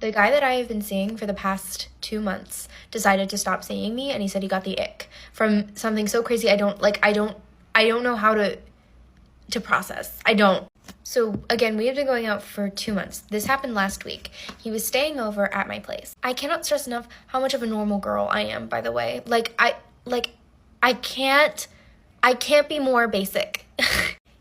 The guy that I have been seeing for the past 2 months decided to stop seeing me, and he said he got the ick from something so crazy. I don't know how to process. I don't. So again, we have been going out for 2 months. This happened last week. He was staying over at my place. I cannot stress enough how much of a normal girl I am, by the way. I can't be more basic.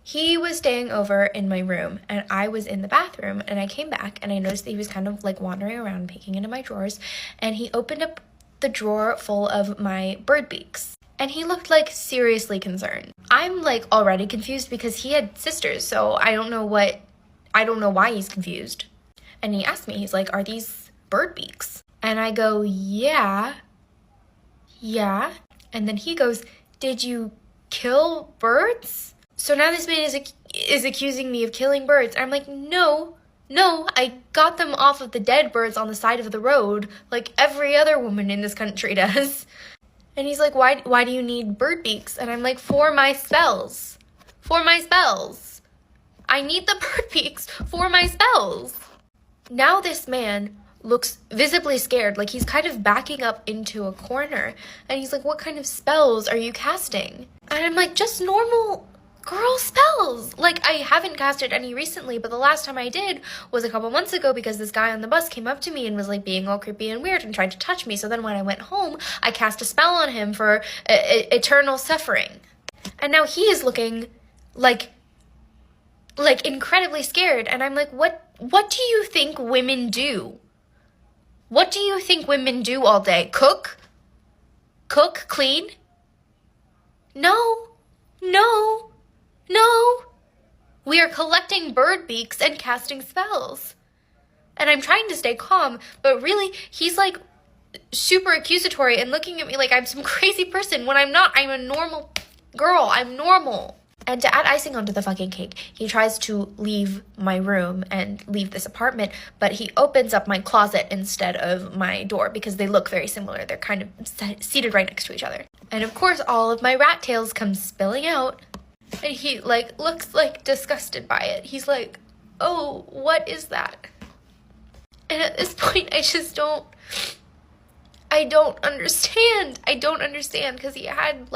He was staying over in my room, and I was in the bathroom, and I came back, and I noticed that he was kind of like wandering around, peeking into my drawers, and he opened up the drawer full of my bird beaks, and he looked like seriously concerned. I'm like already confused because he had sisters, so I don't know why he's confused. And he asked me, he's like, "Are these bird beaks?" And I go, yeah. And then he goes, "Did you kill birds?" So now this man is accusing me of killing birds. I'm like, no, I got them off of the dead birds on the side of the road, like every other woman in this country does. And he's like, why do you need bird beaks? And I'm like, for my spells. I need the bird beaks for my spells. Now this man looks visibly scared, like he's kind of backing up into a corner. And he's like, "What kind of spells are you casting?" And I'm like, "Just normal girl spells. Like, I haven't casted any recently, but the last time I did was a couple months ago because this guy on the bus came up to me and was like being all creepy and weird and tried to touch me. So then when I went home, I cast a spell on him for eternal suffering." And now he is looking like incredibly scared. And I'm like, what do you think women do? What do you think women do all day? Cook? Clean? No. We are collecting bird beaks and casting spells. And I'm trying to stay calm, but really, he's like super accusatory and looking at me like I'm some crazy person when I'm not. I'm a normal girl. I'm normal. And to add icing onto the fucking cake, he tries to leave my room and leave this apartment, but he opens up my closet instead of my door because they look very similar. They're kind of seated right next to each other. And of course, all of my rat tails come spilling out. And he looks disgusted by it. He's like, "Oh, what is that?" And at this point, I don't understand. Because he had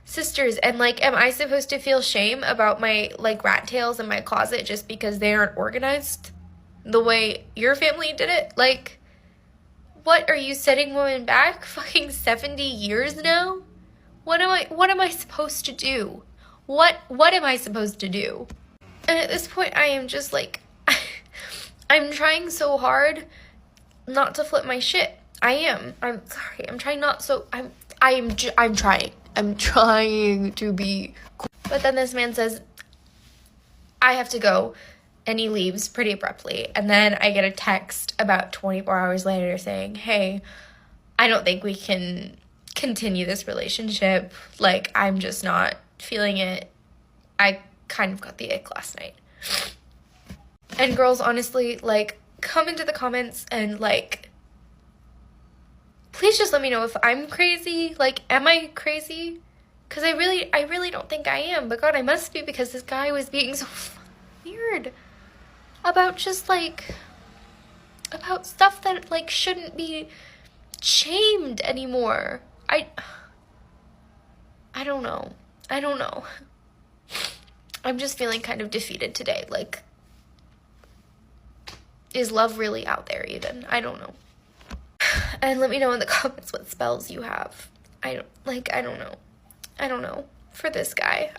sisters, and am I supposed to feel shame about my rat tails in my closet just because they aren't organized the way your family did it? What are you setting women back fucking 70 years now? What am I supposed to do? What am I supposed to do? And at this point, I am just I'm trying so hard not to flip my shit. I am. I'm sorry. I'm trying not so. I'm trying. I'm trying to be cool. But then this man says, "I have to go." And he leaves pretty abruptly. And then I get a text about 24 hours later saying, "Hey, I don't think we can continue this relationship. I'm just not feeling it. I kind of got the ick last night." And girls, honestly, come into the comments and please just let me know if I'm crazy. Am I crazy? Because I really don't think I am. But God, I must be, because this guy was being so weird about just about stuff that shouldn't be shamed anymore. I don't know. I'm just feeling kind of defeated today. Is love really out there even? I don't know. And let me know in the comments what spells you have. I don't know. For this guy.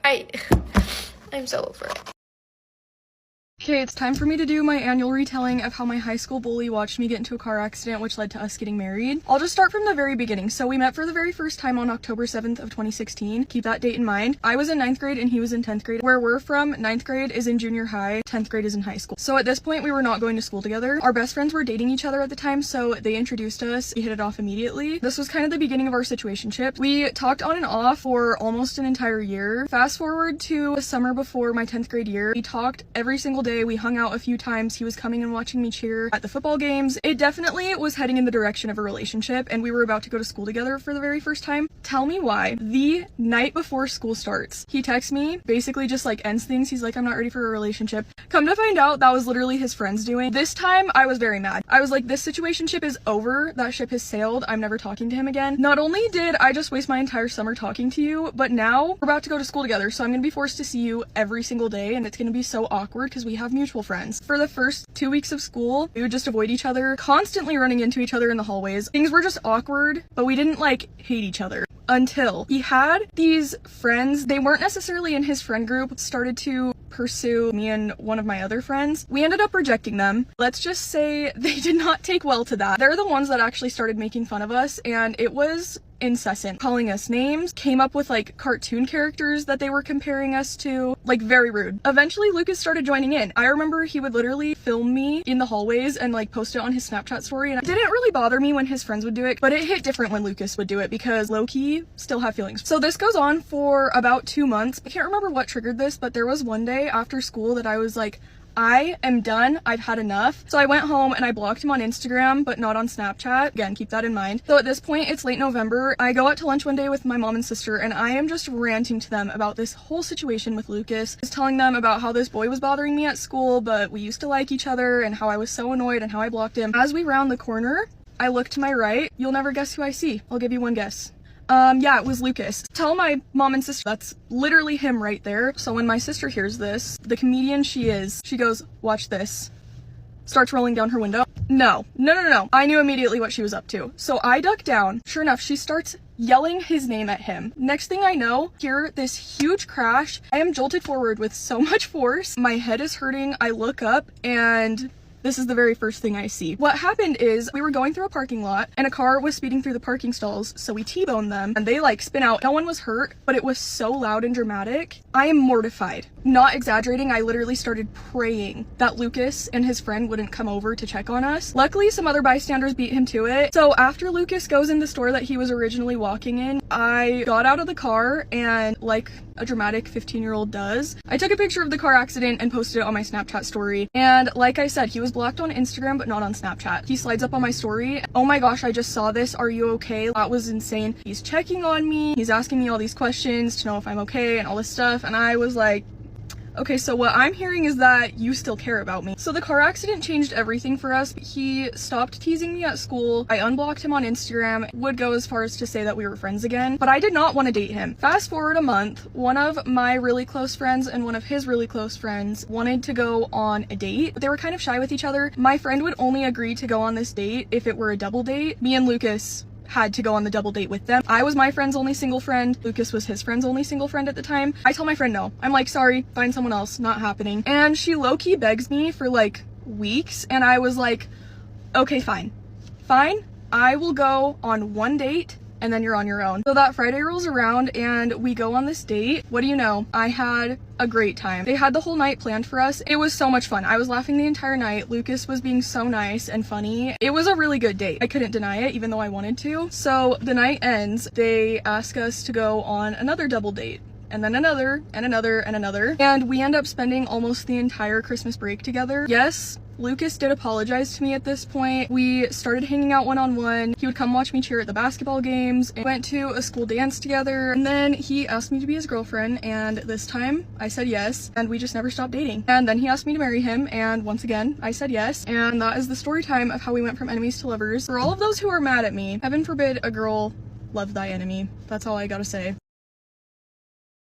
I'm so over it. Okay, it's time for me to do my annual retelling of how my high school bully watched me get into a car accident which led to us getting married. I'll just start from the very beginning. So we met for the very first time on October 7th of 2016. Keep that date in mind. I was in 9th grade and he was in 10th grade. Where we're from, 9th grade is in junior high, 10th grade is in high school. So at this point, we were not going to school together. Our best friends were dating each other at the time, so they introduced us. We hit it off immediately. This was kind of the beginning of our situationship. We talked on and off for almost an entire year. Fast forward to the summer before my 10th grade year, we talked every single day birthday. We hung out a few times. He was coming and watching me cheer at the football games. It definitely was heading in the direction of a relationship, and we were about to go to school together for the very first time. Tell me why. The night before school starts, he texts me, basically just like ends things. He's like, I'm not ready for a relationship. Come to find out, that was literally his friends doing. This time, I was very mad. I was like, this situationship is over. That ship has sailed. I'm never talking to him again. Not only did I just waste my entire summer talking to you, but now we're about to go to school together, so I'm gonna be forced to see you every single day, and it's gonna be so awkward because we have mutual friends. For the first 2 weeks of school, we would just avoid each other, constantly running into each other in the hallways. Things were just awkward, but we didn't like hate each other. Until he had these friends, they weren't necessarily in his friend group, started to pursue me and one of my other friends. We ended up rejecting them. Let's just say they did not take well to that. They're the ones that actually started making fun of us, and it was incessant, calling us names, came up with like cartoon characters that they were comparing us to, like very rude. Eventually Lucas started joining in. I remember he would literally film me in the hallways and like post it on his Snapchat story, and it didn't really bother me when his friends would do it, but it hit different when Lucas would do it because low-key still have feelings. So this goes on for about 2 months. I can't remember what triggered this, but there was one day after school that I was like, I am done. I've had enough. So I went home and I blocked him on Instagram, but not on Snapchat. Again, keep that in mind. So at this point, it's late November. I go out to lunch one day with my mom and sister, and I am just ranting to them about this whole situation with Lucas. I was telling them about how this boy was bothering me at school, but we used to like each other, and how I was so annoyed and how I blocked him. As we round the corner, I look to my right. You'll never guess who I see. I'll give you one guess. Yeah, it was Lucas. Tell my mom and sister that's literally him right there. So when my sister hears this, the comedian she is, she goes, watch this. Starts rolling down her window. No. I knew immediately what she was up to. So I duck down. Sure enough, she starts yelling his name at him. Next thing I know, hear this huge crash. I am jolted forward with so much force. My head is hurting. I look up, and this is the very first thing I see. What happened is we were going through a parking lot and a car was speeding through the parking stalls, so we T-boned them and they like spin out. No one was hurt, but it was so loud and dramatic. I am mortified. Not exaggerating, I literally started praying that Lucas and his friend wouldn't come over to check on us. Luckily, some other bystanders beat him to it. So after Lucas goes in the store that he was originally walking in, I got out of the car and, like a dramatic 15-year-old does, I took a picture of the car accident and posted it on my Snapchat story. And like I said, he was blocked on Instagram but not on Snapchat. He slides up on my story. Oh my gosh, I just saw this. Are you okay? That was insane. He's checking on me. He's asking me all these questions to know if I'm okay and all this stuff. And I was like, okay, so what I'm hearing is that you still care about me. So the car accident changed everything for us. He stopped teasing me at school. I unblocked him on Instagram. Would go as far as to say that we were friends again, but I did not want to date him. Fast forward a month, one of my really close friends and one of his really close friends wanted to go on a date, but they were kind of shy with each other. My friend would only agree to go on this date if it were a double date. Me and Lucas had to go on the double date with them. I was my friend's only single friend. Lucas was his friend's only single friend at the time. I tell my friend no. I'm like, sorry, find someone else, not happening. And she low-key begs me for like weeks, and I was like, okay, fine. I will go on one date and then you're on your own. So that Friday rolls around and we go on this date. What do you know? I had a great time. They had the whole night planned for us. It was so much fun. I was laughing the entire night. Lucas was being so nice and funny. It was a really good date. I couldn't deny it even though I wanted to. So the night ends. They ask us to go on another double date. And then another, and another, and another. And we end up spending almost the entire Christmas break together. Yes, Lucas did apologize to me at this point. We started hanging out one-on-one. He would come watch me cheer at the basketball games. We went to a school dance together. And then he asked me to be his girlfriend. And this time I said yes. And we just never stopped dating. And then he asked me to marry him. And once again, I said yes. And that is the story time of how we went from enemies to lovers. For all of those who are mad at me, heaven forbid a girl love thy enemy. That's all I gotta say.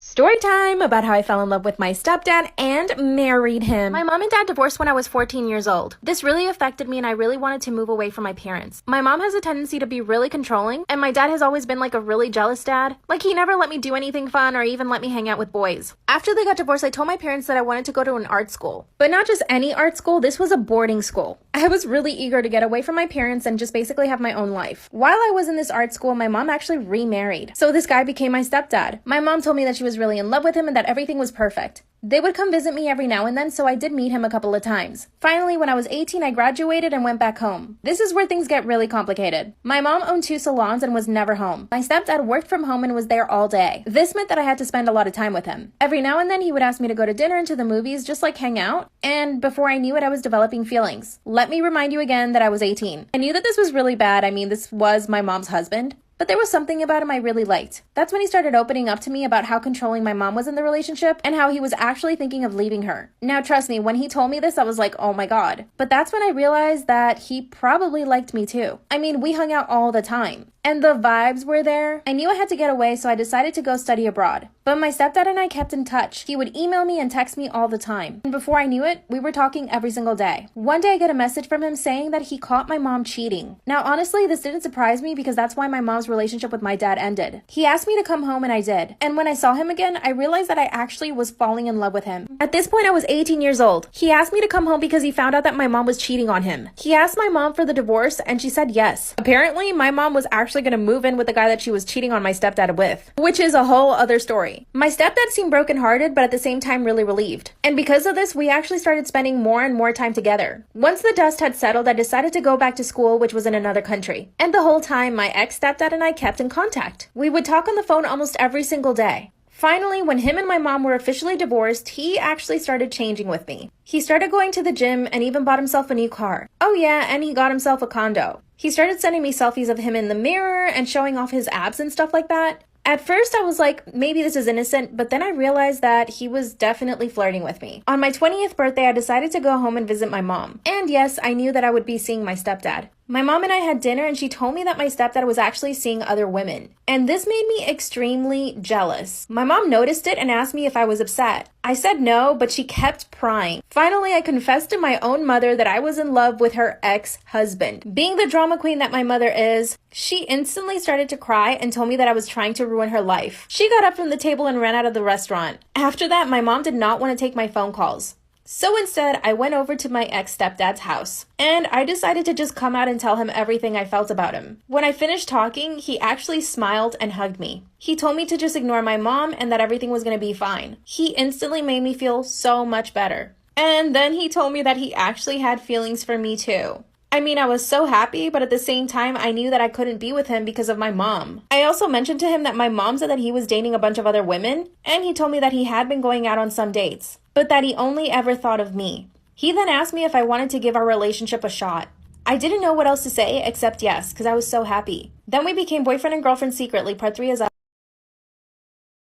Story time about how I fell in love with my stepdad and married him. My mom and dad divorced when I was 14 years old. This really affected me and I really wanted to move away from my parents. My mom has a tendency to be really controlling and my dad has always been like a really jealous dad. Like he never let me do anything fun or even let me hang out with boys. After they got divorced, I told my parents that I wanted to go to an art school. But not just any art school, this was a boarding school. I was really eager to get away from my parents and just basically have my own life. While I was in this art school, my mom actually remarried. So this guy became my stepdad. My mom told me that she was was really in love with him and that everything was perfect. They would come visit me every now and then, so I did meet him a couple of times. Finally, when I was 18, I graduated and went back home. This is where things get really complicated. My mom owned 2 salons and was never home. My stepdad worked from home and was there all day. This meant that I had to spend a lot of time with him. Every now and then, he would ask me to go to dinner and to the movies, just like hang out. And before I knew it, I was developing feelings. Let me remind you again that I was 18. I knew that this was really bad. I mean, this was my mom's husband. But there was something about him I really liked. That's when he started opening up to me about how controlling my mom was in the relationship and how he was actually thinking of leaving her. Now, trust me, when he told me this, I was like, oh my god. But that's when I realized that he probably liked me too. I mean, we hung out all the time. And the vibes were there. I knew I had to get away, so I decided to go study abroad. But my stepdad and I kept in touch. He would email me and text me all the time. And before I knew it, we were talking every single day. One day I get a message from him saying that he caught my mom cheating. Now, honestly, this didn't surprise me because that's why my mom's relationship with my dad ended. He asked me to come home and I did. And when I saw him again, I realized that I actually was falling in love with him. At this point, I was 18 years old. He asked me to come home because he found out that my mom was cheating on him. He asked my mom for the divorce and she said yes. Apparently, my mom was actually going to move in with the guy that she was cheating on my stepdad with, which is a whole other story. My stepdad seemed brokenhearted, but at the same time really relieved. And because of this, we actually started spending more and more time together. Once the dust had settled, I decided to go back to school, which was in another country. And the whole time, my ex-stepdad and I kept in contact. We would talk on the phone almost every single day. Finally, when him and my mom were officially divorced, he actually started changing with me. He started going to the gym and even bought himself a new car. Oh yeah, and he got himself a condo. He started sending me selfies of him in the mirror and showing off his abs and stuff like that. At first, I was like, maybe this is innocent, but then I realized that he was definitely flirting with me. On my 20th birthday, I decided to go home and visit my mom. And yes, I knew that I would be seeing my stepdad. My mom and I had dinner and she told me that my stepdad was actually seeing other women. And this made me extremely jealous. My mom noticed it and asked me if I was upset. I said no, but she kept prying. Finally, I confessed to my own mother that I was in love with her ex-husband. Being the drama queen that my mother is, she instantly started to cry and told me that I was trying to ruin her life. She got up from the table and ran out of the restaurant. After that, my mom did not want to take my phone calls. So instead, I went over to my ex-stepdad's house, and I decided to just come out and tell him everything I felt about him. When I finished talking, he actually smiled and hugged me. He told me to just ignore my mom and that everything was going to be fine. He instantly made me feel so much better. And then he told me that he actually had feelings for me too. I mean, I was so happy, but at the same time, I knew that I couldn't be with him because of my mom. I also mentioned to him that my mom said that he was dating a bunch of other women, and he told me that he had been going out on some dates, but that he only ever thought of me. He then asked me if I wanted to give our relationship a shot. I didn't know what else to say except yes, because I was so happy. Then we became boyfriend and girlfriend secretly. Part 3 is up.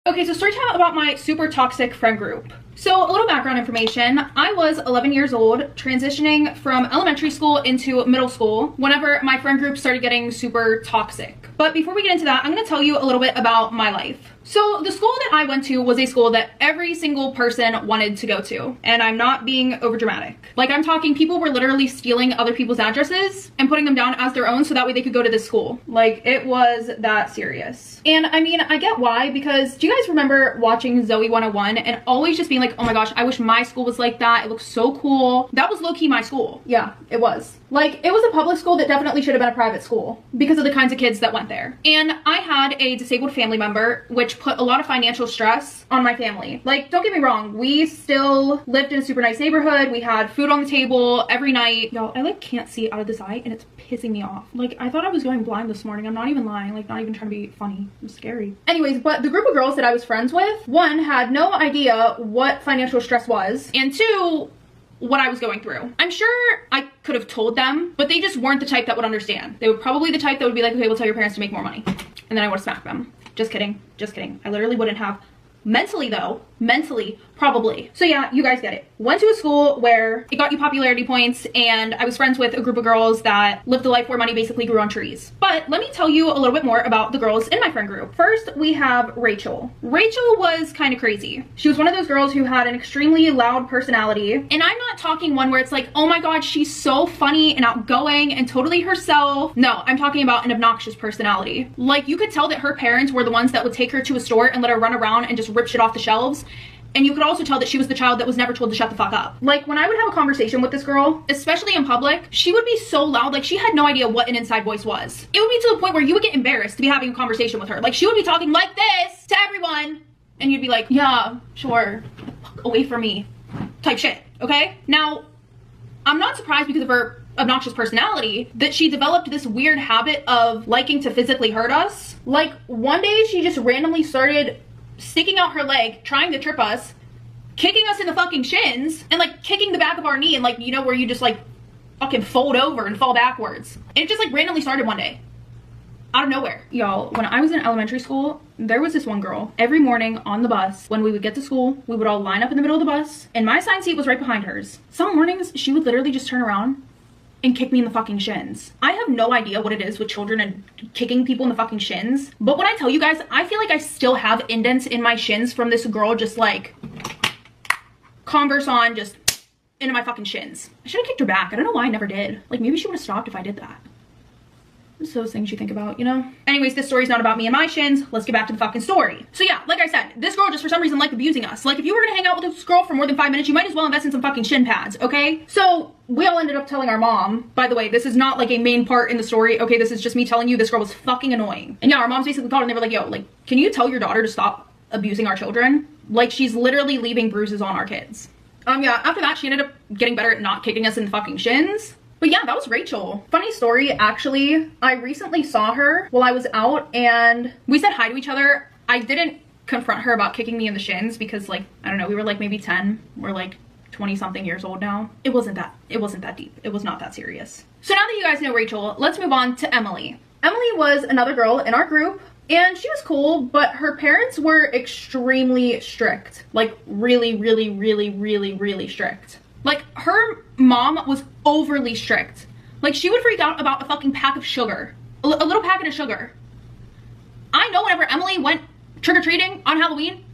Okay, so story time about my super toxic friend group. So a little background information. I was 11 years old, transitioning from elementary school into middle school whenever my friend group started getting super toxic. But before we get into that, I'm going to tell you a little bit about my life. So the school that I went to was a school that every single person wanted to go to. And I'm not being overdramatic. Like, I'm talking people were literally stealing other people's addresses and putting them down as their own so that way they could go to this school. Like, it was that serious. And I mean, I get why, because do you guys remember watching Zoe 101 and always just being like, oh my gosh, I wish my school was like that. It looks so cool. That was low-key my school. Yeah, it was. Like, it was a public school that definitely should have been a private school because of the kinds of kids that went there. And I had a disabled family member, which put a lot of financial stress on my family. Like, don't get me wrong, we still lived in a super nice neighborhood. We had food on the table every night. Y'all, I like can't see out of this eye and it's pissing me off. Like, I thought I was going blind this morning. I'm not even lying. Like, not even trying to be funny. It was scary. Anyways, but the group of girls that I was friends with, one, had no idea what financial stress was, and two, what I was going through. I'm sure I could have told them, but they just weren't the type that would understand. They were probably the type that would be like, okay, we'll tell your parents to make more money. And then I would have smacked them. Just kidding. Just kidding. I literally wouldn't have. Mentally though, probably. So yeah, you guys get it. Went to a school where it got you popularity points, and I was friends with a group of girls that lived a life where money basically grew on trees. But let me tell you a little bit more about the girls in my friend group. First, we have Rachel. Rachel was kind of crazy. She was one of those girls who had an extremely loud personality. And I'm not talking one where it's like, oh my god, she's so funny and outgoing and totally herself. No, I'm talking about an obnoxious personality. Like, you could tell that her parents were the ones that would take her to a store and let her run around and just rip shit off the shelves. And you could also tell that she was the child that was never told to shut the fuck up. Like, when I would have a conversation with this girl, especially in public, she would be so loud, like she had no idea what an inside voice was. It would be to the point where you would get embarrassed to be having a conversation with her. Like, she would be talking like this to everyone, And you'd be like, yeah, sure, away from me, type shit, okay? Now, I'm not surprised because of her obnoxious personality that she developed this weird habit of liking to physically hurt us. Like, one day she just randomly started sticking out her leg, trying to trip us, kicking us in the fucking shins, and like kicking the back of our knee, and like, you know, where you just like fucking fold over and fall backwards. And it just like randomly started one day. Out of nowhere. Y'all, when I was in elementary school, there was this one girl. Every morning on the bus, when we would get to school, we would all line up in the middle of the bus, and my assigned seat was right behind hers. Some mornings, she would literally just turn around and kick me in the fucking shins. I have no idea what it is with children and kicking people in the fucking shins, but when I tell you guys, I feel like I still have indents in my shins from this girl just like Converse on, just into my fucking shins. I should have kicked her back. I don't know why I never did. Like, maybe she would have stopped if I did that. It's those things you think about, you know? Anyways, this story's not about me and my shins. Let's get back to the fucking story. So yeah, like I said, this girl just for some reason liked abusing us. Like, if you were gonna hang out with this girl for more than 5 minutes, you might as well invest in some fucking shin pads, okay? So we all ended up telling our mom. By the way, this is not like a main part in the story, okay? This is just me telling you this girl was fucking annoying. And yeah, our moms basically called and they were like, yo, like, can you tell your daughter to stop abusing our children? Like, she's literally leaving bruises on our kids. Yeah, after that, she ended up getting better at not kicking us in the fucking shins. But yeah, that was Rachel. Funny story, actually, I recently saw her while I was out and we said hi to each other. I didn't confront her about kicking me in the shins because, like, I don't know, we were like maybe 10. We're like 20 something years old now. It wasn't that deep. It was not that serious. So now that you guys know Rachel, let's move on to Emily. Emily was another girl in our group and she was cool, but her parents were extremely strict. Like really, really, really, really, really strict. Like, her mom was overly strict. Like, she would freak out about a fucking pack of sugar. A little packet of sugar. I know whenever Emily went trick-or-treating on Halloween,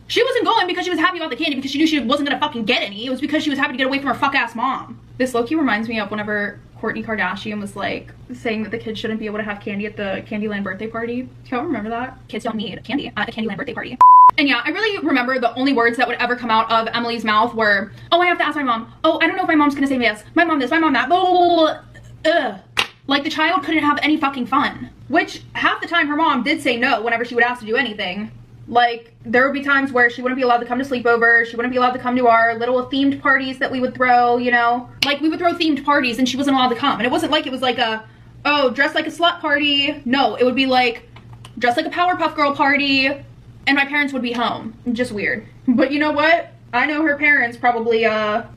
she wasn't going because she was happy about the candy because she knew she wasn't gonna fucking get any. It was because she was happy to get away from her fuck-ass mom. This low-key reminds me of whenever Kourtney Kardashian was like saying that the kids shouldn't be able to have candy at the Candyland birthday party. Do y'all remember that? Kids don't need candy at a Candyland birthday party. And yeah, I really remember the only words that would ever come out of Emily's mouth were, oh, I have to ask my mom. Oh, I don't know if my mom's gonna say yes. My mom this, my mom that. Blah, blah, blah. Ugh. Like, the child couldn't have any fucking fun. Which, half the time her mom did say no whenever she would ask to do anything. Like, there would be times where she wouldn't be allowed to come to sleepovers. She wouldn't be allowed to come to our little themed parties that we would throw, you know? Like, we would throw themed parties and she wasn't allowed to come. And it wasn't like it was like a, oh, dress like a slut party. No, it would be like, dress like a Powerpuff Girl party. And my parents would be home. Just weird. But you know what? I know her parents probably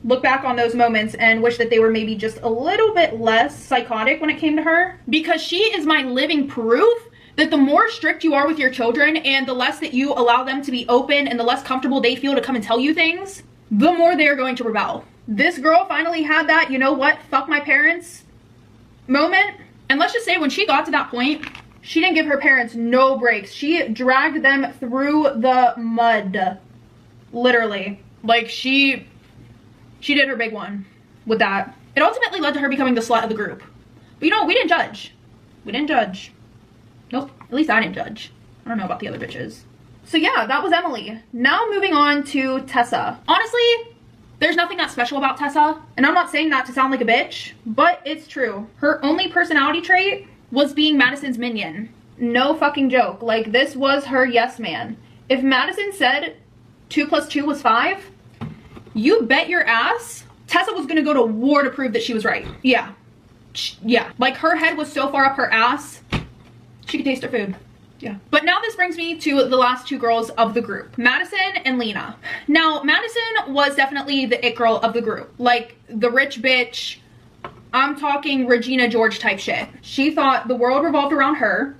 look back on those moments and wish that they were maybe just a little bit less psychotic when it came to her. Because she is my living proof that the more strict you are with your children and the less that you allow them to be open and the less comfortable they feel to come and tell you things, the more they're going to rebel. This girl finally had that, you know what, fuck my parents moment. And let's just say when she got to that point, she didn't give her parents no breaks. She dragged them through the mud. Literally. Like, she did her big one with that. It ultimately led to her becoming the slut of the group. But you know, we didn't judge. We didn't judge. Nope. At least I didn't judge. I don't know about the other bitches. So yeah, that was Emily. Now moving on to Tessa. Honestly, there's nothing that special about Tessa. And I'm not saying that to sound like a bitch, but it's true. Her only personality trait was being Madison's minion. No fucking joke. Like, this was her yes man. If Madison said 2 + 2 was 5, you bet your ass Tessa was gonna go to war to prove that she was right. Yeah. Yeah. Like, her head was so far up her ass, she could taste her food. Yeah. But now this brings me to the last two girls of the group, Madison and Lena. Now, Madison was definitely the it girl of the group. Like, the rich bitch, I'm talking Regina George type shit. She thought the world revolved around her,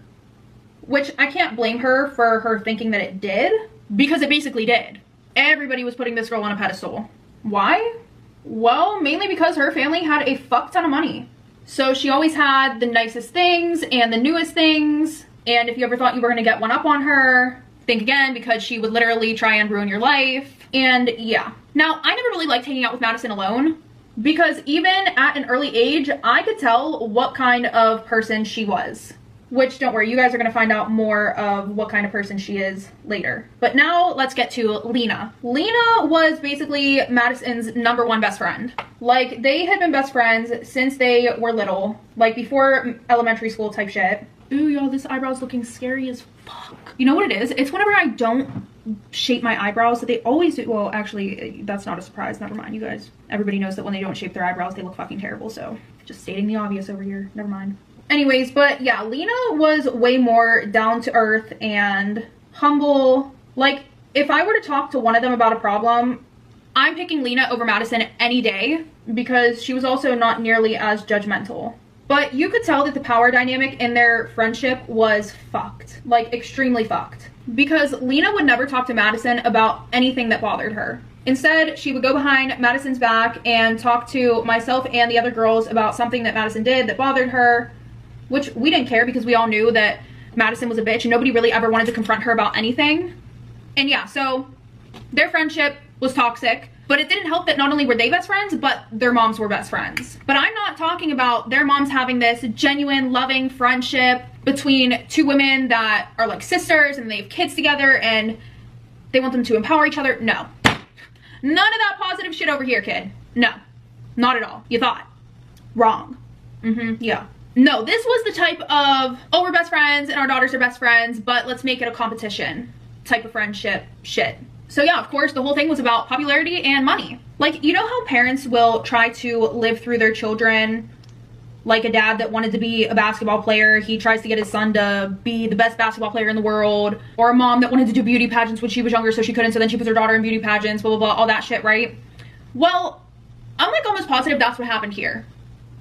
which I can't blame her for her thinking that it did, because it basically did. Everybody was putting this girl on a pedestal. Why? Well, mainly because her family had a fuck ton of money. So she always had the nicest things and the newest things. And if you ever thought you were gonna get one up on her, think again, because she would literally try and ruin your life. And yeah. Now, I never really liked hanging out with Madison alone, because even at an early age, I could tell what kind of person she was. Which, don't worry, you guys are going to find out more of what kind of person she is later. But now, let's get to Lena. Lena was basically Madison's #1 best friend. Like, they had been best friends since they were little. Like, before elementary school type shit. Ooh, y'all, this eyebrow's looking scary as fuck. You know what it is? It's whenever I don't shape my eyebrows that they always do. Well, actually, that's not a surprise. Never mind, you guys. Everybody knows that when they don't shape their eyebrows, they look fucking terrible. So just stating the obvious over here. Never mind. Anyways, but yeah, Lena was way more down to earth and humble. Like, if I were to talk to one of them about a problem, I'm picking Lena over Madison any day because she was also not nearly as judgmental. But you could tell that the power dynamic in their friendship was fucked. Like, extremely fucked. Because Lena would never talk to Madison about anything that bothered her. Instead, she would go behind Madison's back and talk to myself and the other girls about something that Madison did that bothered her, which we didn't care because we all knew that Madison was a bitch and nobody really ever wanted to confront her about anything. And yeah, so their friendship was toxic. But it didn't help that not only were they best friends, but their moms were best friends. But I'm not talking about their moms having this genuine, loving friendship between two women that are like sisters and they have kids together and they want them to empower each other. No. None of that positive shit over here, kid. No. Not at all. You thought. Wrong. Yeah. No, this was the type of, oh, we're best friends and our daughters are best friends, but let's make it a competition type of friendship shit. So yeah, of course, the whole thing was about popularity and money. Like, you know how parents will try to live through their children? Like a dad that wanted to be a basketball player, he tries to get his son to be the best basketball player in the world. Or a mom that wanted to do beauty pageants when she was younger so she couldn't, so then she puts her daughter in beauty pageants, blah, blah, blah, all that shit, right? Well, I'm like almost positive that's what happened here.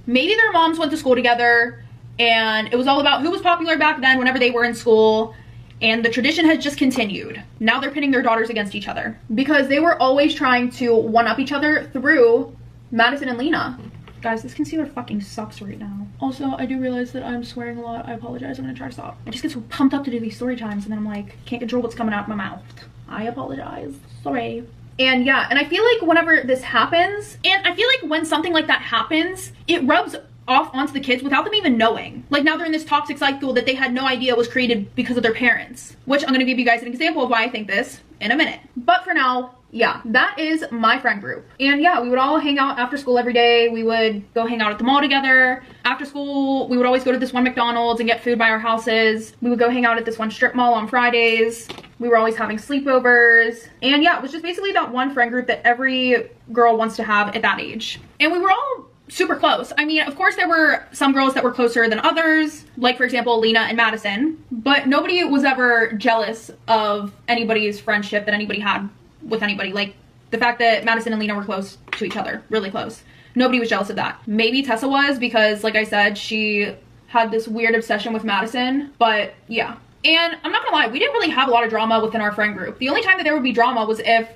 Maybe their moms went to school together and it was all about who was popular back then whenever they were in school. And the tradition has just continued. Now they're pitting their daughters against each other because they were always trying to one-up each other through Madison and Lena. Guys, this concealer fucking sucks right now. Also, I do realize that I'm swearing a lot. I apologize. I'm gonna try to stop. I just get so pumped up to do these story times and then I'm like, can't control what's coming out of my mouth. I apologize. Sorry. And yeah, and I feel like whenever this happens, and I feel like when something like that happens, it rubs off onto the kids without them even knowing. Like now they're in this toxic cycle that they had no idea was created because of their parents, which I'm gonna give you guys an example of why I think this in a minute. But for now, yeah, that is my friend group. And yeah, we would all hang out after school every day. We would go hang out at the mall together. After school, we would always go to this one McDonald's and get food by our houses. We would go hang out at this one strip mall on Fridays. We were always having sleepovers. And yeah, it was just basically that one friend group that every girl wants to have at that age. And we were all super close. I mean, of course there were some girls that were closer than others, like for example Lena and Madison, but nobody was ever jealous of anybody's friendship that anybody had with anybody. Like the fact that Madison and Lena were close to each other, really close. Nobody was jealous of that. Maybe Tessa was because, like I said, she had this weird obsession with Madison, but yeah. And I'm not gonna lie, we didn't really have a lot of drama within our friend group. The only time that there would be drama was if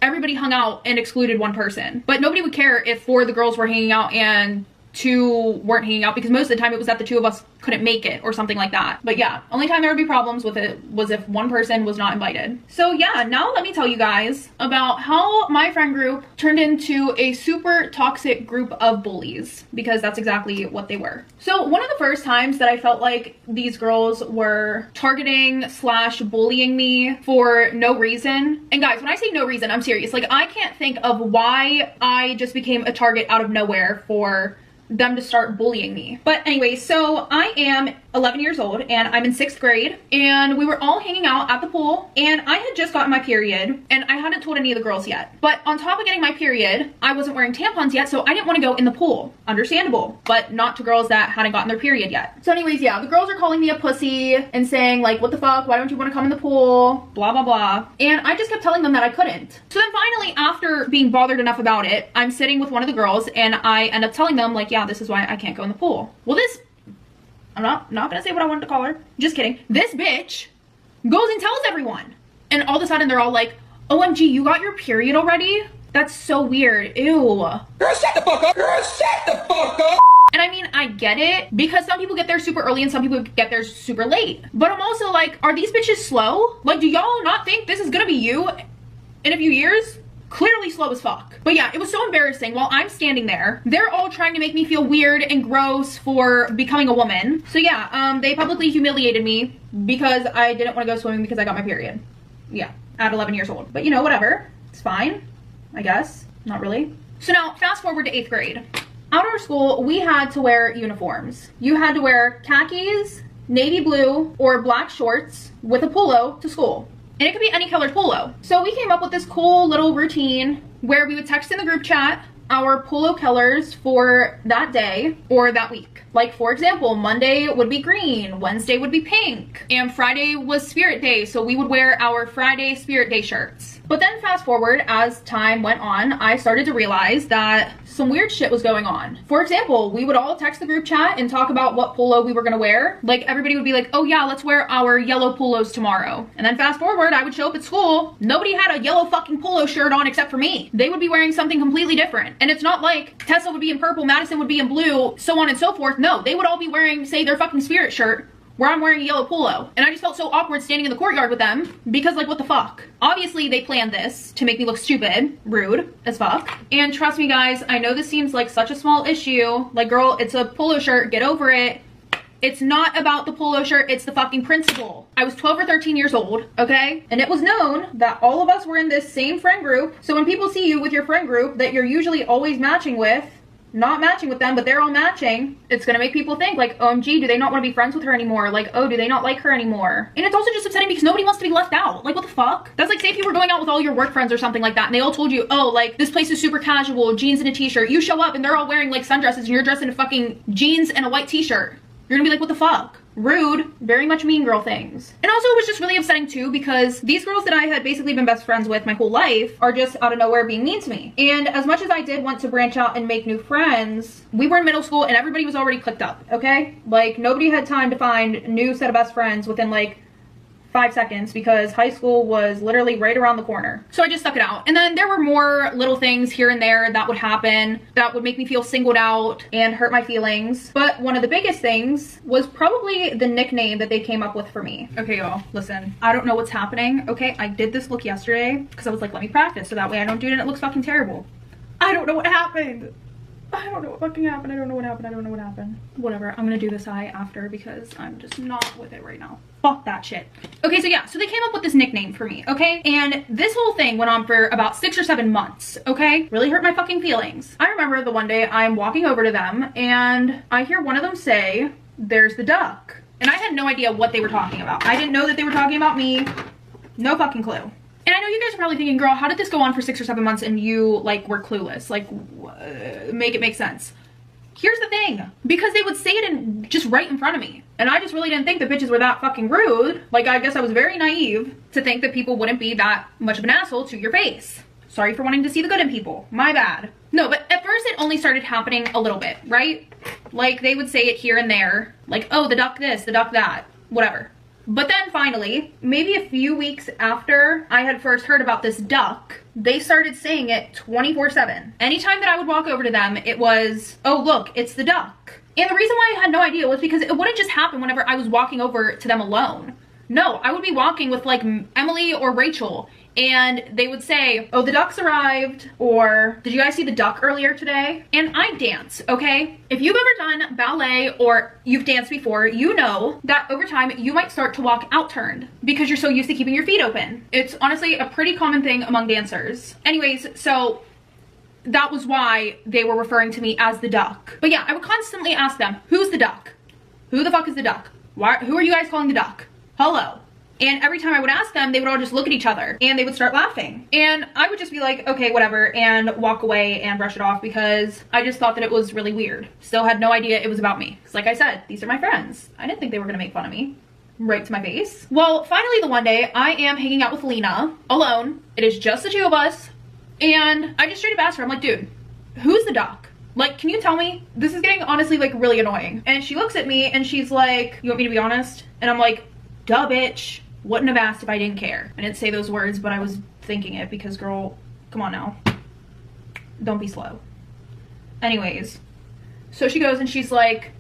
everybody hung out and excluded one person, but nobody would care if 4 of the girls were hanging out and 2 weren't hanging out because most of the time it was that the 2 of us couldn't make it or something like that. But yeah, only time there would be problems with it was if one person was not invited. So yeah, now let me tell you guys about how my friend group turned into a super toxic group of bullies, because that's exactly what they were. So one of the first times that I felt like these girls were targeting / bullying me for no reason, and guys, when I say no reason, I'm serious. Like, I can't think of why I just became a target out of nowhere for them to start bullying me. But anyway, so I am 11 years old and I'm in 6th grade and we were all hanging out at the pool and I had just gotten my period and I hadn't told any of the girls yet. But on top of getting my period, I wasn't wearing tampons yet, so I didn't want to go in the pool. Understandable, but not to girls that hadn't gotten their period yet. So anyways, yeah, the girls are calling me a pussy and saying like, what the fuck, why don't you want to come in the pool, blah blah blah. And I just kept telling them that I couldn't. So then finally, after being bothered enough about it, I'm sitting with one of the girls and I end up telling them like, yeah, this is why I can't go in the pool. Well, this, I'm not gonna say what I wanted to call her. Just kidding. This bitch goes and tells everyone. And all of a sudden they're all like, OMG, you got your period already? That's so weird. Ew. Girl, shut the fuck up. Girl, shut the fuck up. And I mean, I get it, because some people get there super early and some people get there super late. But I'm also like, are these bitches slow? Like, do y'all not think this is gonna be you in a few years? Clearly slow as fuck. But yeah, it was so embarrassing. While I'm standing there, they're all trying to make me feel weird and gross for becoming a woman. So yeah, they publicly humiliated me because I didn't want to go swimming because I got my period. Yeah, at 11 years old. But you know, whatever. It's fine, I guess. Not really. So now, fast forward to 8th grade. Out of our school, we had to wear uniforms. You had to wear khakis, navy blue, or black shorts with a polo to school. And it could be any colored polo. So we came up with this cool little routine where we would text in the group chat our polo colors for that day or that week. Like, for example, Monday would be green, Wednesday would be pink, and Friday was Spirit Day, so we would wear our Friday Spirit Day shirts. But then fast forward, as time went on, I started to realize that some weird shit was going on. For example, we would all text the group chat and talk about what polo we were gonna wear. Like, everybody would be like, oh yeah, let's wear our yellow polos tomorrow. And then fast forward, I would show up at school, nobody had a yellow fucking polo shirt on except for me. They would be wearing something completely different. And it's not like Tessa would be in purple, Madison would be in blue, so on and so forth. No, they would all be wearing, say, their fucking Spirit shirt, where I'm wearing a yellow polo. And I just felt so awkward standing in the courtyard with them because, like, what the fuck? Obviously, they planned this to make me look stupid, rude as fuck. And trust me, guys, I know this seems like such a small issue. Like, girl, it's a polo shirt, get over it. It's not about the polo shirt, it's the fucking principle. I was 12 or 13 years old, okay? And it was known that all of us were in this same friend group. So when people see you with your friend group that you're usually always matching with, not matching with them, but they're all matching, it's gonna make people think like, OMG, do they not want to be friends with her anymore? Like, oh, do they not like her anymore? And it's also just upsetting because nobody wants to be left out. Like, what the fuck? That's like, say if you were going out with all your work friends or something like that, and they all told you, oh, like, this place is super casual, jeans and a t-shirt. You show up and they're all wearing like sundresses and you're dressed in a fucking jeans and a white t-shirt. You're gonna be like, what the fuck? Rude. Very much mean girl things. And also it was just really upsetting too because these girls that I had basically been best friends with my whole life are just out of nowhere being mean to me. And as much as I did want to branch out and make new friends, we were in middle school and everybody was already clicked up, okay? Like, nobody had time to find a new set of best friends within like 5 seconds because high school was literally right around the corner. So I just stuck it out. And then there were more little things here and there that would happen that would make me feel singled out and hurt my feelings. But one of the biggest things was probably the nickname that they came up with for me. Okay, y'all, listen, I don't know what's happening. Okay, I did this look yesterday because I was like, let me practice so that way I don't do it and it looks fucking terrible. I don't know what happened. I don't know what fucking happened. I don't know what happened. I don't know what happened. Whatever. I'm gonna do this eye after because I'm just not with it right now. Fuck that shit. Okay, so yeah, so they came up with this nickname for me, okay? And this whole thing went on for about 6 or 7 months, okay? Really hurt my fucking feelings. I remember the one day I'm walking over to them and I hear one of them say, there's the duck. And I had no idea what they were talking about. I didn't know that they were talking about me. No fucking clue. And I know you guys are probably thinking, girl, how did this go on for 6 or 7 months and you, like, were clueless? Like, make it make sense. Here's the thing. Because they would say it just right in front of me. And I just really didn't think that bitches were that fucking rude. Like, I guess I was very naive to think that people wouldn't be that much of an asshole to your face. Sorry for wanting to see the good in people. My bad. No, but at first it only started happening a little bit, right? Like, they would say it here and there. Like, oh, the duck this, the duck that, whatever. But then finally, maybe a few weeks after I had first heard about this duck, they started saying it 24/7. Anytime that I would walk over to them, it was, oh look, it's the duck. And the reason why I had no idea was because it wouldn't just happen whenever I was walking over to them alone. No, I would be walking with like Emily or Rachel and they would say, oh, the ducks arrived, or did you guys see the duck earlier today? And I dance, okay? If you've ever done ballet or you've danced before, you know that over time you might start to walk outturned because you're so used to keeping your feet open. It's honestly a pretty common thing among dancers. Anyways, so that was why they were referring to me as the duck. But yeah, I would constantly ask them, who's the duck? Who the fuck is the duck? Who are you guys calling the duck? Hello. And every time I would ask them, they would all just look at each other and they would start laughing. And I would just be like, okay, whatever, and walk away and brush it off because I just thought that it was really weird. Still had no idea it was about me. Because like I said, these are my friends. I didn't think they were gonna make fun of me. Right to my face. Well, finally the one day I am hanging out with Lena alone. It is just the 2 of us. And I just straight up asked her, I'm like, dude, who's the duck? Like, can you tell me? This is getting honestly like really annoying. And she looks at me and she's like, you want me to be honest? And I'm like, duh, bitch. Wouldn't have asked if I didn't care. I didn't say those words, but I was thinking it because, girl, come on now. Don't be slow. Anyways, so she goes and she's like,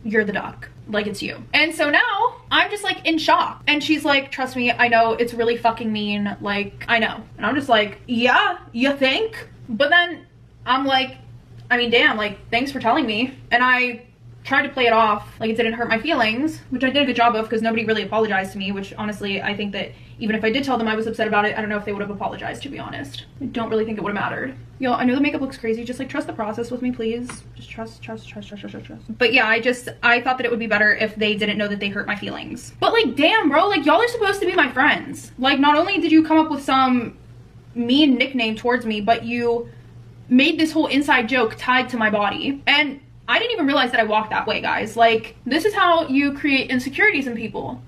you're the duck. Like, it's you. And so now I'm just like in shock. And she's like, trust me, I know it's really fucking mean. Like, I know. And I'm just like, yeah, you think? But then I'm like, I mean, damn, like, thanks for telling me. And I tried to play it off like it didn't hurt my feelings, which I did a good job of because nobody really apologized to me, which honestly, I think that even if I did tell them I was upset about it, I don't know if they would have apologized, to be honest. I don't really think it would have mattered. Yo, I know the makeup looks crazy. Just like trust the process with me, please. Just trust. But yeah, I thought that it would be better if they didn't know that they hurt my feelings. But like, damn, bro, like y'all are supposed to be my friends. Like, not only did you come up with some mean nickname towards me, but you made this whole inside joke tied to my body. And I didn't even realize that I walked that way, guys. Like, this is how you create insecurities in people.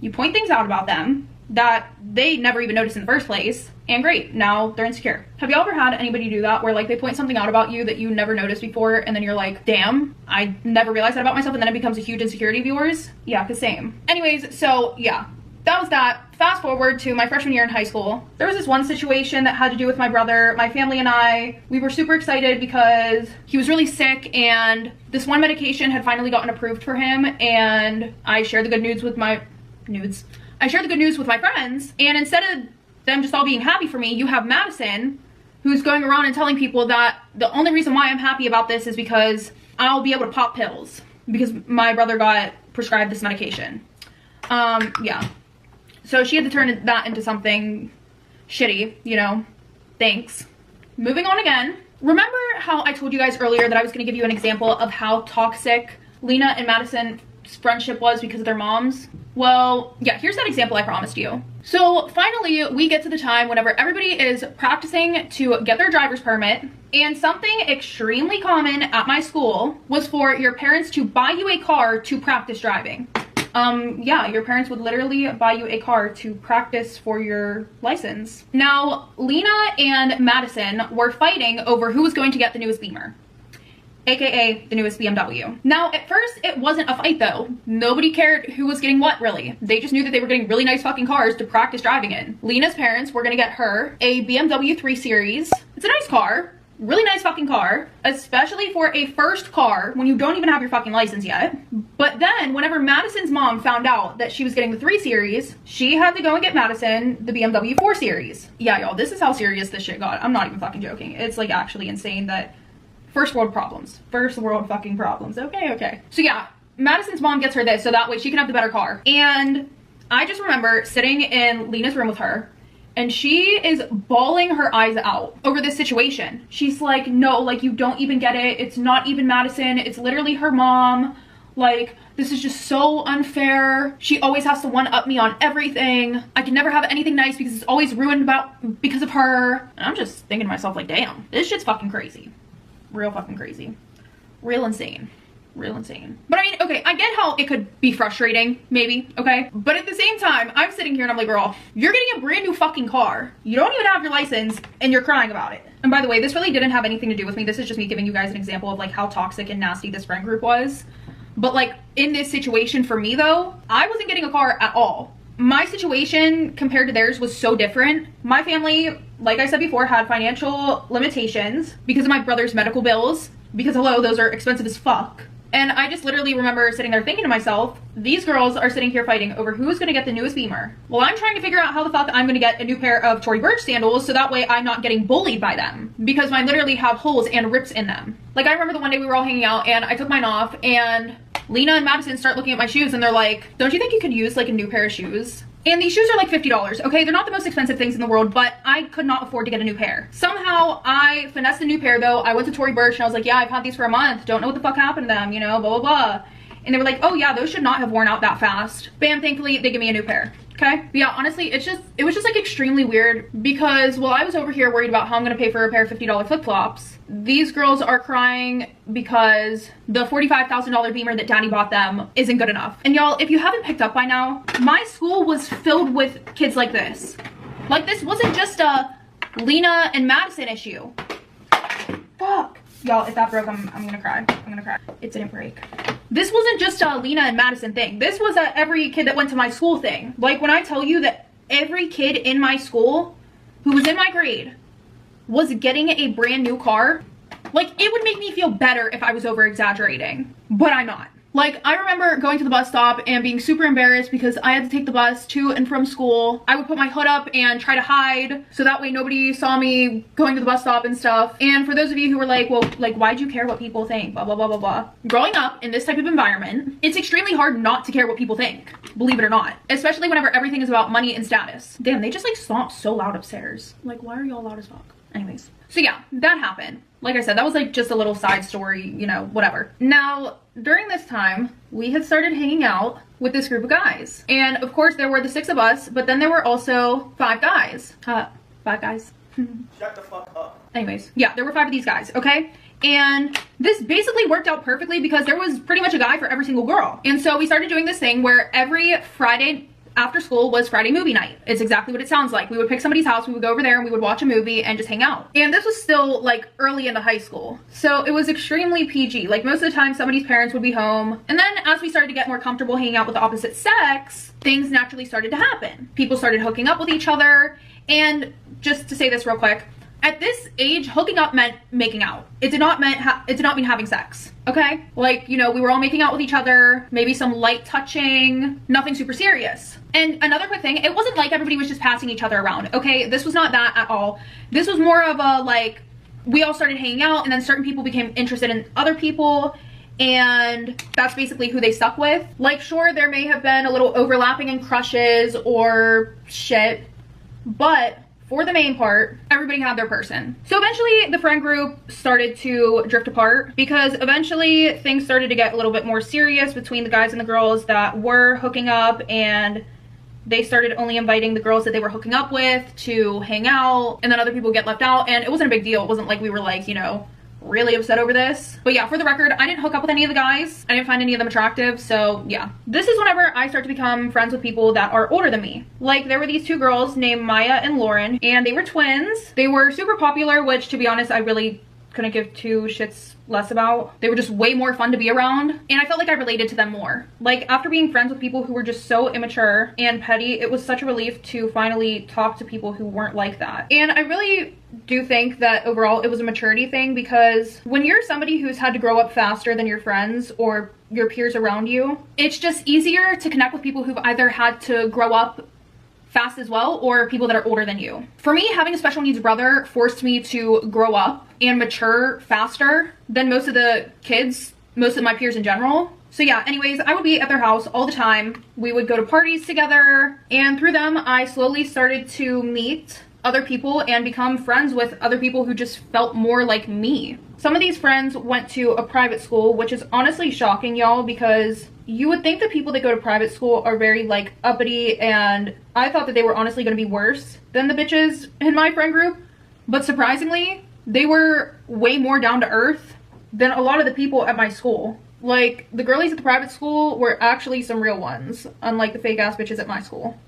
You point things out about them that they never even noticed in the first place, and great, now they're insecure. Have y'all ever had anybody do that, where like they point something out about you that you never noticed before, and then you're like, damn, I never realized that about myself, and then it becomes a huge insecurity of yours? Yeah, the same. Anyways, so yeah, that was that. Fast forward to my freshman year in high school. There was this one situation that had to do with my brother. My family and I, we were super excited because he was really sick, and this one medication had finally gotten approved for him, and I shared the good news with my friends, and instead of them just all being happy for me, you have Madison, who's going around and telling people that the only reason why I'm happy about this is because I'll be able to pop pills because my brother got prescribed this medication. Yeah. So she had to turn that into something shitty, you know, thanks. Moving on again. Remember how I told you guys earlier that I was going to give you an example of how toxic Lena and Madison's friendship was because of their moms? Well, yeah, here's that example I promised you. So finally, we get to the time whenever everybody is practicing to get their driver's permit, and something extremely common at my school was for your parents to buy you a car to practice driving. Yeah, your parents would literally buy you a car to practice for your license. Now, Lena and Madison were fighting over who was going to get the newest Beamer, aka the newest BMW. Now, at first, it wasn't a fight though. Nobody cared who was getting what, really. They just knew that they were getting really nice fucking cars to practice driving in. Lena's parents were gonna get her a BMW 3 Series. It's a nice car. Really nice fucking car, especially for a first car when you don't even have your fucking license yet. But then whenever Madison's mom found out that she was getting the 3 Series, she had to go and get Madison the BMW 4 Series. Yeah, y'all, this is how serious this shit got. I'm not even fucking joking. It's like actually insane that first world problems. First world fucking problems. Okay. So yeah, Madison's mom gets her this so that way she can have the better car. And I just remember sitting in Lena's room with her, and she is bawling her eyes out over this situation. She's like, no, like, you don't even get it. It's not even Madison. It's literally her mom. Like, this is just so unfair. She always has to one-up me on everything. I can never have anything nice because it's always ruined because of her. And I'm just thinking to myself, like, damn, this shit's fucking crazy. Real fucking crazy. Real insane. Real insane. But I mean, okay, I get how it could be frustrating, maybe, okay? But at the same time, I'm sitting here and I'm like, girl, you're getting a brand new fucking car. You don't even have your license and you're crying about it. And by the way, this really didn't have anything to do with me. This is just me giving you guys an example of like how toxic and nasty this friend group was. But like in this situation for me though, I wasn't getting a car at all. My situation compared to theirs was so different. My family, like I said before, had financial limitations because of my brother's medical bills. Because hello, those are expensive as fuck. And I just literally remember sitting there thinking to myself, these girls are sitting here fighting over who's gonna get the newest Beamer. Well, I'm trying to figure out how the fuck I'm gonna get a new pair of Tory Burch sandals so that way I'm not getting bullied by them. Because mine literally have holes and rips in them. Like I remember the one day we were all hanging out and I took mine off and Lena and Madison start looking at my shoes and they're like, don't you think you could use like a new pair of shoes? And these shoes are like $50, okay? They're not the most expensive things in the world, but I could not afford to get a new pair. Somehow I finessed a new pair though. I went to Tory Burch and I was like, yeah, I've had these for a month. Don't know what the fuck happened to them, you know, blah, blah, blah. And they were like, oh yeah, those should not have worn out that fast. Bam, thankfully they give me a new pair. Okay, but yeah, honestly, it was just like extremely weird because while I was over here worried about how I'm gonna pay for a pair of $50 flip-flops, these girls are crying because the $45,000 Beamer that daddy bought them isn't good enough. And y'all, if you haven't picked up by now, my school was filled with kids like this. Like this wasn't just a Lena and Madison issue. Fuck. Y'all, if that broke, I'm gonna cry. I'm gonna cry. It didn't break. This wasn't just a Lena and Madison thing. This was a every kid that went to my school thing. Like when I tell you that every kid in my school who was in my grade was getting a brand new car, like it would make me feel better if I was over exaggerating, but I'm not. Like, I remember going to the bus stop and being super embarrassed because I had to take the bus to and from school. I would put my hood up and try to hide so that way nobody saw me going to the bus stop and stuff. And for those of you who were like, well, like, why'd you care what people think? Blah, blah, blah, blah, blah. Growing up in this type of environment, it's extremely hard not to care what people think, believe it or not. Especially whenever everything is about money and status. Damn, they just like stomped so loud upstairs. Like, why are y'all loud as fuck? Anyways. So yeah, that happened. Like I said, that was like just a little side story, you know, whatever. Now, during this time, we had started hanging out with this group of guys. And of course, there were the 6 of us, but then there were also 5 guys. 5 guys. Shut the fuck up. Anyways, yeah, there were 5 of these guys, okay? And this basically worked out perfectly because there was pretty much a guy for every single girl. And so we started doing this thing where every Friday after school was Friday movie night. It's exactly what it sounds like. We would pick somebody's house, we would go over there and we would watch a movie and just hang out. And this was still like early into high school. So it was extremely PG. Like most of the time somebody's parents would be home. And then as we started to get more comfortable hanging out with the opposite sex, things naturally started to happen. People started hooking up with each other. And just to say this real quick, at this age, hooking up meant making out. It did not mean having sex, okay? Like, you know, we were all making out with each other, maybe some light touching, nothing super serious. And another quick thing, it wasn't like everybody was just passing each other around, okay? This was not that at all. This was more of a, like, we all started hanging out and then certain people became interested in other people and that's basically who they stuck with. Like, sure, there may have been a little overlapping in crushes or shit, but for the main part, everybody had their person. So eventually the friend group started to drift apart because eventually things started to get a little bit more serious between the guys and the girls that were hooking up, and they started only inviting the girls that they were hooking up with to hang out, and then other people get left out, and it wasn't a big deal. It wasn't like we were like, you know, really upset over this. But yeah, for the record, I didn't hook up with any of the guys. I didn't find any of them attractive, so yeah. This is whenever I start to become friends with people that are older than me. Like, there were these 2 girls named Maya and Lauren, and they were twins. They were super popular, which to be honest, I really couldn't give 2 shits less about. They were just way more fun to be around, and I felt like I related to them more. Like, after being friends with people who were just so immature and petty, it was such a relief to finally talk to people who weren't like that. And I really do think that overall it was a maturity thing, because when you're somebody who's had to grow up faster than your friends or your peers around you, it's just easier to connect with people who've either had to grow up fast as well or people that are older than you. For me, having a special needs brother forced me to grow up and mature faster than most of the kids, most of my peers in general. So yeah, anyways, I would be at their house all the time. We would go to parties together, and through them I slowly started to meet other people and become friends with other people who just felt more like me. Some of these friends went to a private school, which is honestly shocking, y'all, because you would think the people that go to private school are very like uppity, and I thought that they were honestly going to be worse than the bitches in my friend group. But surprisingly, they were way more down to earth than a lot of the people at my school. Like, the girlies at the private school were actually some real ones, unlike the fake ass bitches at my school.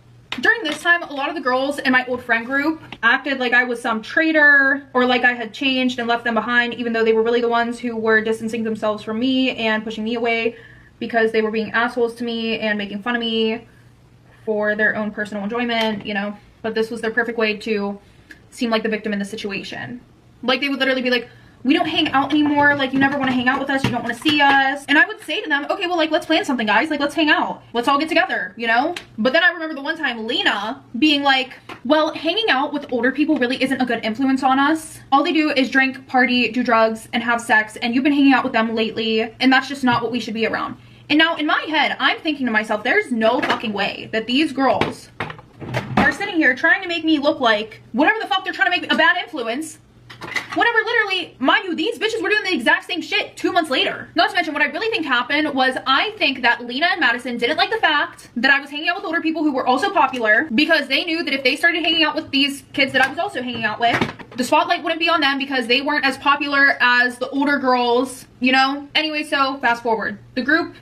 During this time, a lot of the girls in my old friend group acted like I was some traitor or like I had changed and left them behind, even though they were really the ones who were distancing themselves from me and pushing me away because they were being assholes to me and making fun of me for their own personal enjoyment, you know. But this was their perfect way to seem like the victim in the situation. Like, they would literally be like, we don't hang out anymore, like, you never want to hang out with us, you don't want to see us. And I would say to them, okay, well, like, let's plan something, guys, like, let's hang out, let's all get together, you know. But then I remember the one time Lena being like, well, hanging out with older people really isn't a good influence on us. All they do is drink, party, do drugs, and have sex, and you've been hanging out with them lately, and that's just not what we should be around. And now in my head, I'm thinking to myself, there's no fucking way that these girls are sitting here trying to make me look like whatever the fuck they're trying to make me, a bad influence, whenever literally, mind you, these bitches were doing the exact same shit 2 months later. Not to mention, what I really think happened was, I think that Lena and Madison didn't like the fact that I was hanging out with older people who were also popular, because they knew that if they started hanging out with these kids that I was also hanging out with, the spotlight wouldn't be on them because they weren't as popular as the older girls, you know? Anyway, so fast forward. The group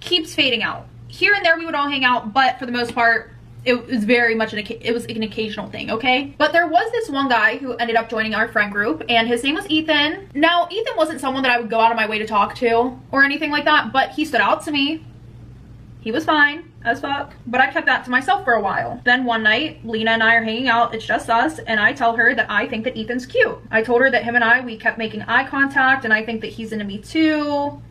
keeps fading out. Here and there we would all hang out, but for the most part, it was very much an occasional thing, okay? But there was this one guy who ended up joining our friend group, and his name was Ethan. Now, Ethan wasn't someone that I would go out of my way to talk to or anything like that, but he stood out to me. He was fine as fuck, but I kept that to myself for a while. Then one night, Lena and I are hanging out, it's just us, and I tell her that I think that Ethan's cute. I told her that him and we kept making eye contact, and I think that he's into me too.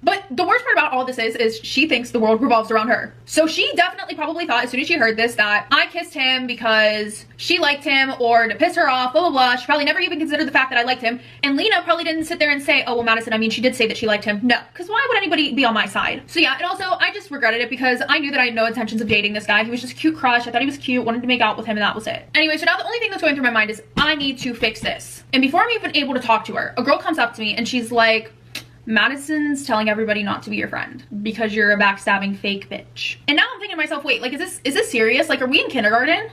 But the worst part about all this is she thinks the world revolves around her. So she definitely probably thought as soon as she heard this that I kissed him because she liked him or to piss her off, blah, blah, blah. She probably never even considered the fact that I liked him. And Lena probably didn't sit there and say, oh, well, Madison, I mean, she did say that she liked him. No, because why would anybody be on my side? So yeah, and also I just regretted it because I knew that I had no intentions of dating this guy. He was just a cute crush. I thought he was cute, wanted to make out with him, and that was it. Anyway, so now the only thing that's going through my mind is I need to fix this. And before I'm even able to talk to her, a girl comes up to me and she's like, Madison's telling everybody not to be your friend because you're a backstabbing fake bitch. And now I'm thinking to myself, wait, like, is this serious? Like, are we in kindergarten?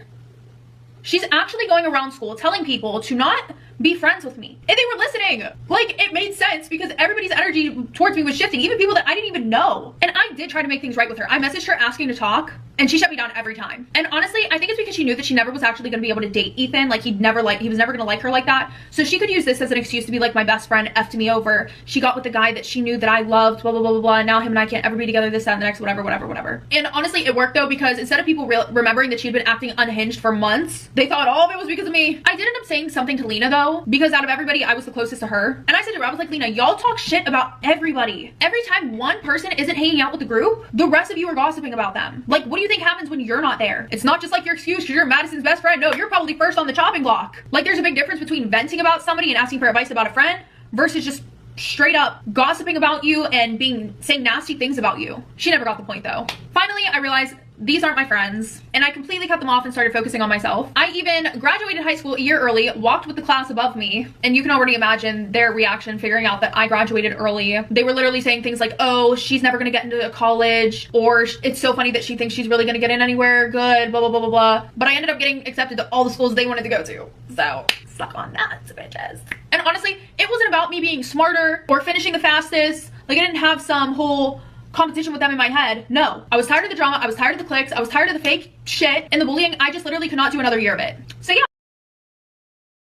She's actually going around school telling people to not be friends with me. And they were listening. Like, it made sense because everybody's energy towards me was shifting, even people that I didn't even know. And I did try to make things right with her. I messaged her asking to talk and she shut me down every time. And honestly, I think it's because she knew that she never was actually going to be able to date Ethan. Like, he was never going to like her like that. So she could use this as an excuse to be like, my best friend effed me over. She got with the guy that she knew that I loved, blah, blah, blah, blah, blah. Now him and I can't ever be together, this, that, and the next, whatever, whatever, whatever. And honestly, it worked though, because instead of people remembering that she'd been acting unhinged for months, they thought all of it was because of me. I did end up saying something to Lena though, because out of everybody, I was the closest to her. And I said to her, I was like, Lena, y'all talk shit about everybody. Every time one person isn't hanging out with the group, the rest of you are gossiping about them. Like, what do you think happens when you're not there? It's not just like your excuse because you're Madison's best friend. No, you're probably first on the chopping block. Like, there's a big difference between venting about somebody and asking for advice about a friend versus just straight up gossiping about you and saying nasty things about you. She never got the point though. Finally, I realized these aren't my friends, and I completely cut them off and started focusing on myself. I even graduated high school a year early, walked with the class above me, and you can already imagine their reaction figuring out that I graduated early. They were literally saying things like, oh, she's never gonna get into a college, or it's so funny that she thinks she's really gonna get in anywhere good, blah, blah, blah, blah, blah. But I ended up getting accepted to all the schools they wanted to go to. So, suck on that, bitches. And honestly, it wasn't about me being smarter or finishing the fastest. Like, I didn't have some whole competition with them in my head. No, I was tired of the drama, I was tired of the cliques, I was tired of the fake shit and the bullying. I just literally could not do another year of it. So yeah.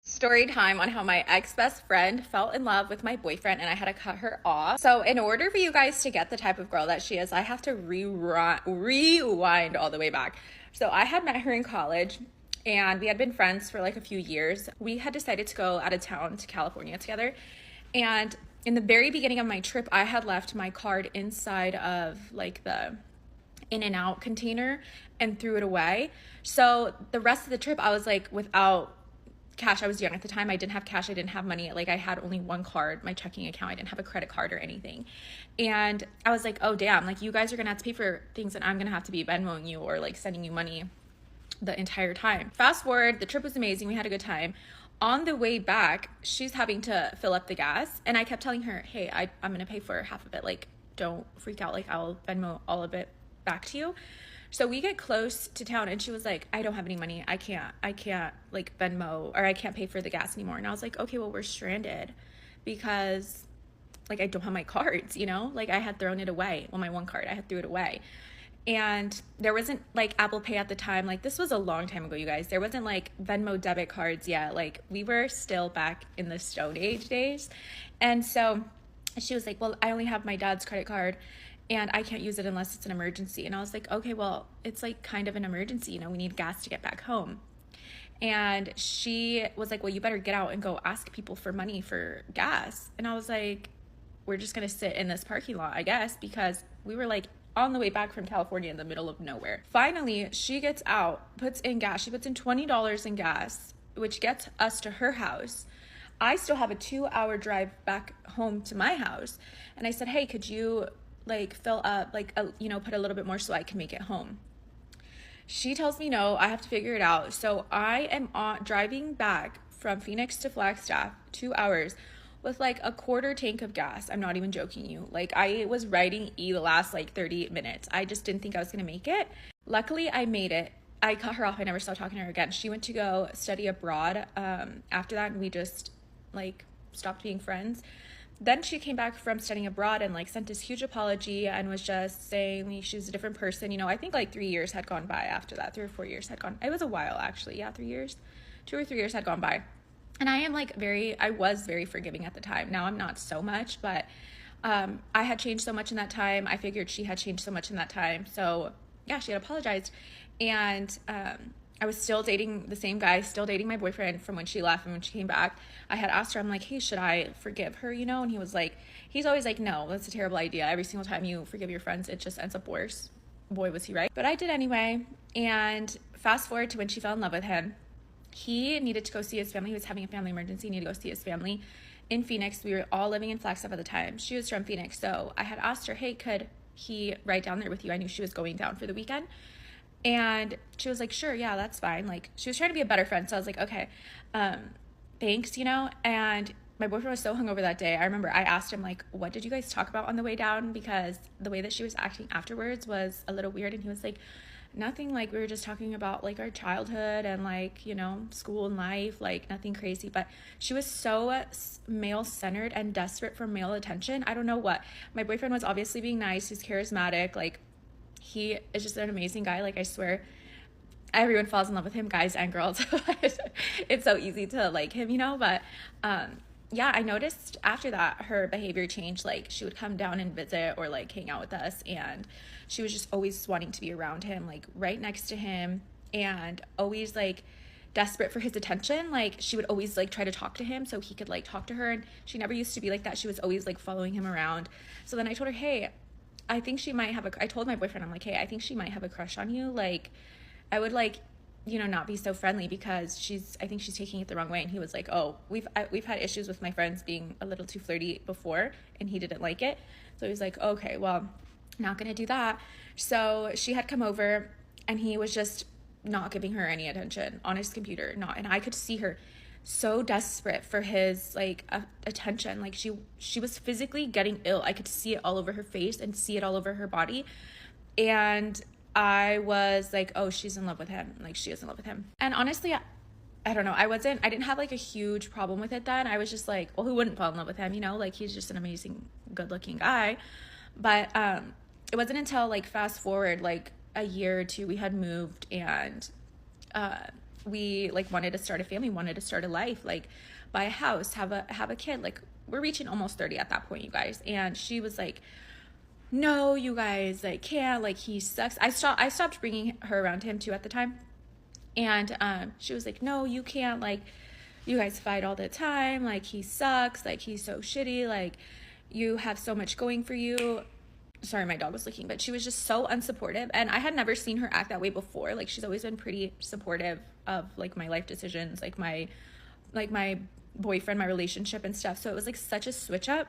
Story time on how my ex-best friend fell in love with my boyfriend and I had to cut her off. So in order for you guys to get the type of girl that she is, I have to rewind all the way back. So I had met her in college and we had been friends for like a few years. We had decided to go out of town to California together, and in the very beginning of my trip, I had left my card inside of like the In-N-Out container and threw it away. So the rest of the trip, I was like without cash. I was young at the time. I didn't have cash. I didn't have money. Like, I had only one card, my checking account. I didn't have a credit card or anything. And I was like, oh damn, like, you guys are gonna have to pay for things and I'm gonna have to be Venmoing you or like sending you money the entire time. Fast forward, the trip was amazing. We had a good time. On the way back, she's having to fill up the gas, and I kept telling her, hey, I'm gonna pay for half of it. Like, don't freak out. Like, I'll Venmo all of it back to you. So we get close to town and she was like, I don't have any money. I can't like Venmo, or I can't pay for the gas anymore. And I was like, okay, well, we're stranded because like I don't have my cards, you know? Like, I had thrown it away. Well, my one card, I had threw it away. And there wasn't like Apple Pay at the time. Like, this was a long time ago, you guys. There wasn't like Venmo debit cards yet. Like, we were still back in the Stone Age days. And so she was like, well, I only have my dad's credit card and I can't use it unless it's an emergency. And I was like, okay, well, it's like kind of an emergency. You know, we need gas to get back home. And she was like, well, you better get out and go ask people for money for gas. And I was like, we're just going to sit in this parking lot, I guess, because we were like on the way back from California in the middle of nowhere. Finally, she gets out, puts in gas. She puts in $20 in gas, which gets us to her house. I still have a 2-hour drive back home to my house. And I said, hey, could you like fill up, like, put a little bit more so I can make it home? She tells me no, I have to figure it out. So I am driving back from Phoenix to Flagstaff, 2 hours, with like a quarter tank of gas. I'm not even joking you. Like, I was riding E the last like 30 minutes. I just didn't think I was gonna make it. Luckily, I made it. I cut her off. I never stopped talking to her again. She went to go study abroad after that, and we just like stopped being friends. Then she came back from studying abroad and like sent this huge apology and was just saying she was a different person. You know, I think like 3 years had gone by after that. 3 or 4 years had gone. It was a while, actually. Yeah, 3 years. 2 or 3 years had gone by. And I was very forgiving at the time. Now I'm not so much, but I had changed so much in that time. I figured she had changed so much in that time. So yeah, she had apologized. And I was still dating the same guy, still dating my boyfriend from when she left and when she came back. I had asked her, I'm like, hey, should I forgive her, you know? And he was like, he's always like, no, that's a terrible idea. Every single time you forgive your friends, it just ends up worse. Boy, was he right. But I did anyway. And fast forward to when she fell in love with him. He needed to go see his family. He was having a family emergency. He needed to go see his family in Phoenix. We were all living in Flagstaff at the time. She was from Phoenix. So I had asked her, hey, could he ride down there with you? I knew she was going down for the weekend. And she was like, sure, yeah, that's fine. Like, she was trying to be a better friend. So I was like, okay, thanks, you know? And my boyfriend was so hungover that day. I remember I asked him, like, what did you guys talk about on the way down? Because the way that she was acting afterwards was a little weird. And he was like, nothing, like, we were just talking about, like, our childhood and, like, you know, school and life, like, nothing crazy. But she was so male-centered and desperate for male attention. I don't know what. My boyfriend was obviously being nice. He's charismatic. Like, he is just an amazing guy. Like, I swear, everyone falls in love with him, guys and girls. It's so easy to like him, you know? But yeah, I noticed after that her behavior changed. Like, she would come down and visit or like hang out with us, and she was just always wanting to be around him, like right next to him, and always like desperate for his attention. Like, she would always like try to talk to him so he could like talk to her, and she never used to be like that. She was always like following him around. So then I told her, hey, I think she might have I told my boyfriend, I'm like, hey, I think she might have a crush on you. Like, I would like, you know, not be so friendly because I think she's taking it the wrong way. And he was like, oh, we've had issues with my friends being a little too flirty before, and he didn't like it. So he was like, okay, well, not gonna do that. So she had come over, and he was just not giving her any attention on his computer. And I could see her so desperate for his like attention. Like, she was physically getting ill. I could see it all over her face and see it all over her body. And I was like, oh, she's in love with him. Like, she is in love with him. And honestly, I don't know. I didn't have like a huge problem with it then. I was just like, well, who wouldn't fall in love with him? You know, like, he's just an amazing, good looking guy. But it wasn't until like fast forward like a year or two, we had moved, and we like wanted to start a family, wanted to start a life, like buy a house, have a kid. Like, we're reaching almost 30 at that point, you guys. And she was like, no, you guys, like, can't, like, he sucks. I stopped bringing her around him too at the time. And she was like, no, you can't, like, you guys fight all the time, like, he sucks, like, he's so shitty, like, you have so much going for you. Sorry, my dog was licking. But she was just so unsupportive, and I had never seen her act that way before. Like, she's always been pretty supportive of like my life decisions, like my boyfriend, my relationship and stuff. So it was like such a switch up.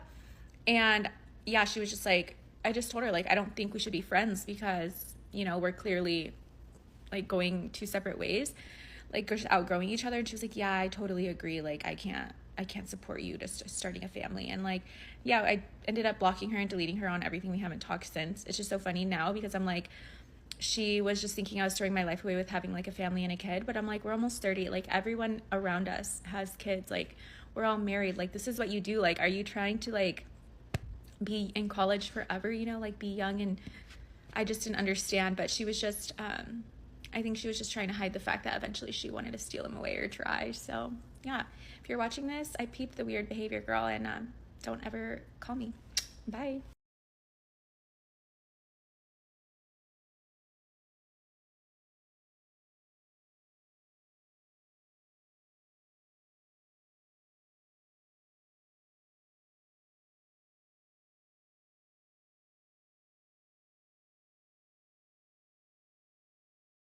And yeah, she was just like, I just told her, like, I don't think we should be friends because, you know, we're clearly like going two separate ways, like just outgrowing each other. And she was like, yeah, I totally agree. Like, I can't support you just starting a family. And like, yeah, I ended up blocking her and deleting her on everything. We haven't talked since. It's just so funny now because I'm like, she was just thinking I was throwing my life away with having like a family and a kid. But I'm like, we're almost 30. Like, everyone around us has kids. Like, we're all married. Like, this is what you do. Like, are you trying to like be in college forever, you know, like be young? And I just didn't understand. But she was just I think she was just trying to hide the fact that eventually she wanted to steal him away or try. So yeah, if you're watching this, I peeped the weird behavior, girl, and don't ever call me. Bye.